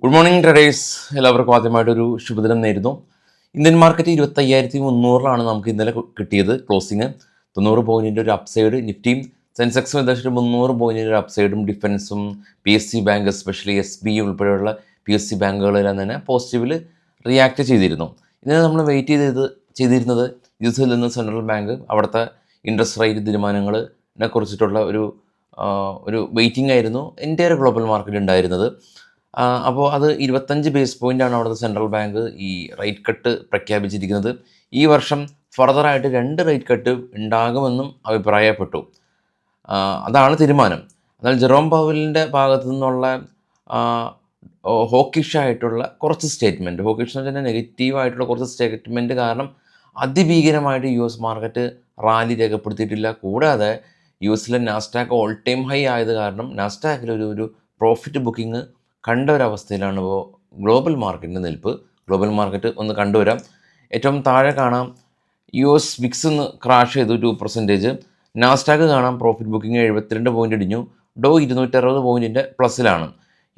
Good morning traders. എല്ലാവർക്കും ആദ്യമായിട്ടൊരു ശുഭദിനം നേരുന്നു. ഇന്ത്യൻ മാർക്കറ്റ് 25,300 നമുക്ക് ഇന്നലെ കിട്ടിയത് ക്ലോസിങ്. 90 പോയിൻറ്റിൻ്റെ ഒരു അപ്സൈഡ് നിഫ്റ്റിയും സെൻസെക്സും ഏകദേശം 300 പോയിൻറ്റിൻ്റെ ഒരു അപ്സൈഡും ഡിഫൻസും PSU ബാങ്ക് എസ്പെഷ്യലി SBI ഉൾപ്പെടെയുള്ള PSU ബാങ്കുകളെല്ലാം തന്നെ പോസിറ്റീവിൽ റിയാക്ട് ചെയ്തിരുന്നു. ഇന്നലെ നമ്മൾ വെയിറ്റ് ചെയ്തിരുന്നത് യുഎസിൽ നിന്ന് സെൻട്രൽ ബാങ്ക് അവിടുത്തെ ഇൻട്രസ്റ്റ് റേറ്റ് തീരുമാനങ്ങളെ കുറിച്ചിട്ടുള്ള ഒരു വെയിറ്റിംഗ് ആയിരുന്നു എൻ്റയർ ഗ്ലോബൽ മാർക്കറ്റ് ഉണ്ടായിരുന്നത്. അപ്പോൾ അത് 25 ബേസ് പോയിൻ്റാണ് അവിടുത്തെ സെൻട്രൽ ബാങ്ക് ഈ റേറ്റ് കട്ട് പ്രഖ്യാപിച്ചിരിക്കുന്നത്. ഈ വർഷം ഫർദറായിട്ട് 2 റേറ്റ് കട്ട് ഉണ്ടാകുമെന്നും അഭിപ്രായപ്പെട്ടു. അതാണ് തീരുമാനം. എന്നാൽ ജെറോം പവലിൻ്റെ ഭാഗത്തു നിന്നുള്ള ഹോക്കിഷായിട്ടുള്ള കുറച്ച് സ്റ്റേറ്റ്മെൻറ്റ്, ഹോക്കിഷ് എന്ന് വെച്ചാൽ നെഗറ്റീവായിട്ടുള്ള കുറച്ച് സ്റ്റേറ്റ്മെൻറ്റ് കാരണം അതിഭീകരമായിട്ട് US മാർക്കറ്റ് റാലി രേഖപ്പെടുത്തിയിട്ടില്ല. കൂടാതെ US Nasdaq all time high ആയത് കാരണം നാസ്ഡാക്കിലൊരു പ്രോഫിറ്റ് ബുക്കിംഗ് കണ്ട ഒരവസ്ഥയിലാണ് ഇപ്പോൾ ഗ്ലോബൽ മാർക്കറ്റിൻ്റെ നിൽപ്പ്. ഗ്ലോബൽ മാർക്കറ്റ് ഒന്ന് കണ്ടുവരാം. ഏറ്റവും താഴെ കാണാം US വിക്സ് ഒന്ന് ക്രാഷ് ചെയ്തു 2%. നാസ്ഡാക്ക് കാണാം പ്രോഫിറ്റ് ബുക്കിംഗ് 72 പോയിൻ്റ് ഇടിഞ്ഞു. ഡോ 260 പോയിൻറ്റിൻ്റെ പ്ലസ്സിലാണ്.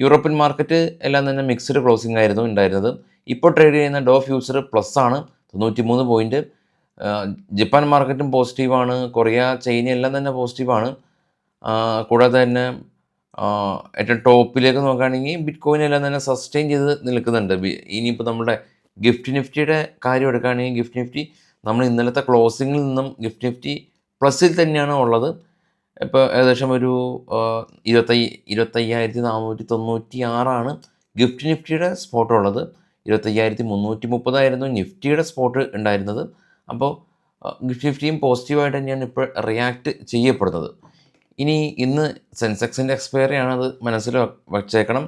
യൂറോപ്യൻ മാർക്കറ്റ് എല്ലാം തന്നെ മിക്സ്ഡ് ക്ലോസിംഗ് ആയിരുന്നു ഉണ്ടായിരുന്നത്. ഇപ്പോൾ ട്രേഡ് ചെയ്യുന്ന ഡോ ഫ്യൂച്ചർ പ്ലസ് ആണ് 93 പോയിൻറ്റ്. ജപ്പാൻ മാർക്കറ്റും പോസിറ്റീവാണ്. കൊറിയ, ചൈന എല്ലാം തന്നെ പോസിറ്റീവാണ്. കൂടാതെ തന്നെ ഏറ്റവും ടോപ്പിലേക്ക് നോക്കുകയാണെങ്കിൽ ബിറ്റ് കോയിൻ എല്ലാം തന്നെ സസ്റ്റെയിൻ ചെയ്ത് നിൽക്കുന്നുണ്ട്. ഇനിയിപ്പോൾ നമ്മുടെ ഗിഫ്റ്റ് നിഫ്റ്റിയുടെ കാര്യം എടുക്കുകയാണെങ്കിൽ ഗിഫ്റ്റ് നിഫ്റ്റി നമ്മൾ ഇന്നലത്തെ ക്ലോസിങ്ങിൽ നിന്നും ഗിഫ്റ്റ് നിഫ്റ്റി പ്ലസ്സിൽ തന്നെയാണ് ഉള്ളത്. ഇപ്പോൾ ഏകദേശം ഒരു 25,496 ഗിഫ്റ്റ് നിഫ്റ്റിയുടെ സ്പോട്ട് ഉള്ളത്. 25,330 നിഫ്റ്റിയുടെ സ്പോട്ട് ഉണ്ടായിരുന്നത്. അപ്പോൾ ഗിഫ്റ്റ് നിഫ്റ്റിയും പോസിറ്റീവായിട്ട് തന്നെയാണ് ഇപ്പോൾ റിയാക്ട് ചെയ്യപ്പെടുന്നത്. ഇനി ഇന്ന് സെൻസെക്സിൻ്റെ എക്സ്പയറി ആണത് മനസ്സിൽ വച്ചേക്കണം.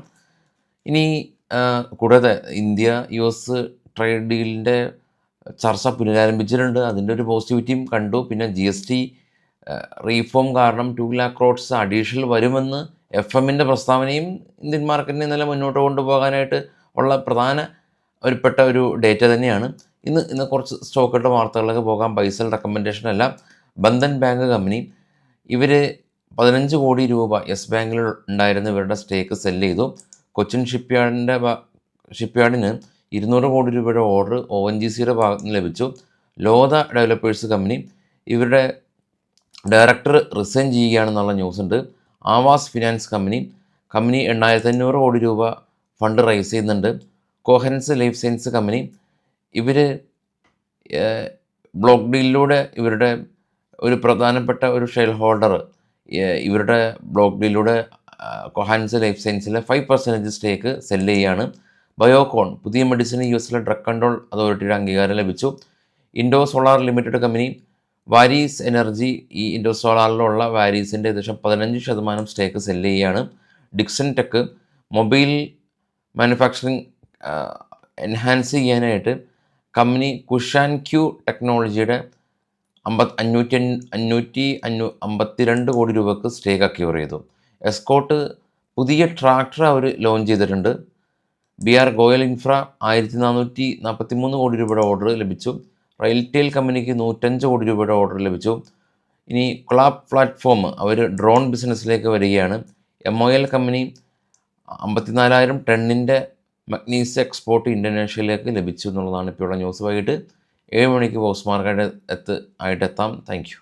ഇനി കൂടാതെ ഇന്ത്യ US ട്രേഡ് ഡീലിൻ്റെ ചർച്ച പുനരാരംഭിച്ചിട്ടുണ്ട്. അതിൻ്റെ ഒരു പോസിറ്റിവിറ്റിയും കണ്ടു. പിന്നെ GST റീഫോം കാരണം 2 lakh crores അഡീഷണൽ വരുമെന്ന് FMൻ്റെ പ്രസ്താവനയും ഇന്ത്യൻ മാർക്കറ്റിനെ ഇന്നലെ മുന്നോട്ട് കൊണ്ടുപോകാനായിട്ട് ഉള്ള പ്രധാനപ്പെട്ട ഒരു ഡേറ്റ തന്നെയാണ്. ഇന്ന് കുറച്ച് സ്റ്റോക്കുകളുടെ വാർത്തകളിലേക്ക് പോകാം. ബൈസൽ റെക്കമെൻഡേഷൻ അല്ല. ബന്ധൻ ബാങ്ക് കമ്പനി ഇവർ 15 കോടി രൂപ യെസ് ബാങ്കിൽ ഉണ്ടായിരുന്ന ഇവരുടെ സ്റ്റേക്ക് സെല്ല് ചെയ്തു. കൊച്ചിൻ ഷിപ്പ്യാർഡിന് 200 കോടി രൂപയുടെ ഓർഡർ ONGCയുടെ ഭാഗത്ത് നിന്ന് ലഭിച്ചു. ലോധ ഡെവലപ്പേഴ്സ് കമ്പനി ഇവരുടെ ഡയറക്ടർ റിസൈൻ ചെയ്യുകയാണെന്നുള്ള ന്യൂസ് ഉണ്ട്. ആവാസ് ഫിനാൻസ് കമ്പനി 8,500 കോടി രൂപ ഫണ്ട് റൈസ് ചെയ്യുന്നുണ്ട്. കോഹൻസ് ലൈഫ് സയൻസ് കമ്പനി ഇവർ ബ്ലോക്ക് ഡീലിലൂടെ ഇവരുടെ ഒരു പ്രധാനപ്പെട്ട ഒരു ഷെയർ ഹോൾഡർ ഇവരുടെ ബ്ലോക്ക് ഡീലിലൂടെ കൊഹാൻസ് ലൈഫ് സയൻസിലെ 5% സ്റ്റേക്ക് സെല്ല് ചെയ്യുകയാണ്. ബയോകോൺ പുതിയ മെഡിസിന് US ഡ്രഗ് കൺട്രോൾ അതോറിറ്റിയുടെ അംഗീകാരം ലഭിച്ചു. Indo solar limited company varies energy ഈ ഇൻഡോ സോളാറിലുള്ള വാരീസിൻ്റെ ഏകദേശം 15% സ്റ്റേക്ക് സെല്ല് ചെയ്യുകയാണ്. Dixon tech mobile manufacturing enhance ചെയ്യാനായിട്ട് കമ്പനി കുഷാൻ ക്യൂ ടെക്നോളജിയുടെ 552 കോടി രൂപക്ക് സ്റ്റേക്ക് അക്യൂർ ചെയ്തു. എസ്കോട്ട് പുതിയ ട്രാക്ടർ അവർ ലോഞ്ച് ചെയ്തിട്ടുണ്ട്. BR ഗോയൽ ഇൻഫ്ര 1,443 കോടി രൂപയുടെ ഓർഡർ ലഭിച്ചു. റെയിൽടെയിൽ കമ്പനിക്ക് 105 കോടി രൂപയുടെ ഓർഡർ ലഭിച്ചു. ഇനി ക്ലാപ്പ് പ്ലാറ്റ്ഫോം അവർ ഡ്രോൺ ബിസിനസ്സിലേക്ക് വരികയാണ്. MOL കമ്പനി 54,000 ടണ്ണിൻ്റെ മഗ്നീഷ്യ എക്സ്പോർട്ട് ഇന്തോനേഷ്യയിലേക്ക് ലഭിച്ചു എന്നുള്ളതാണ് ഇപ്പോഴുള്ള ന്യൂസ്. വൈകിട്ട് 7 മണിക്ക് ബോക്സ് മാർക്കറ്റ് ആയിട്ടെത്താം. Thank U.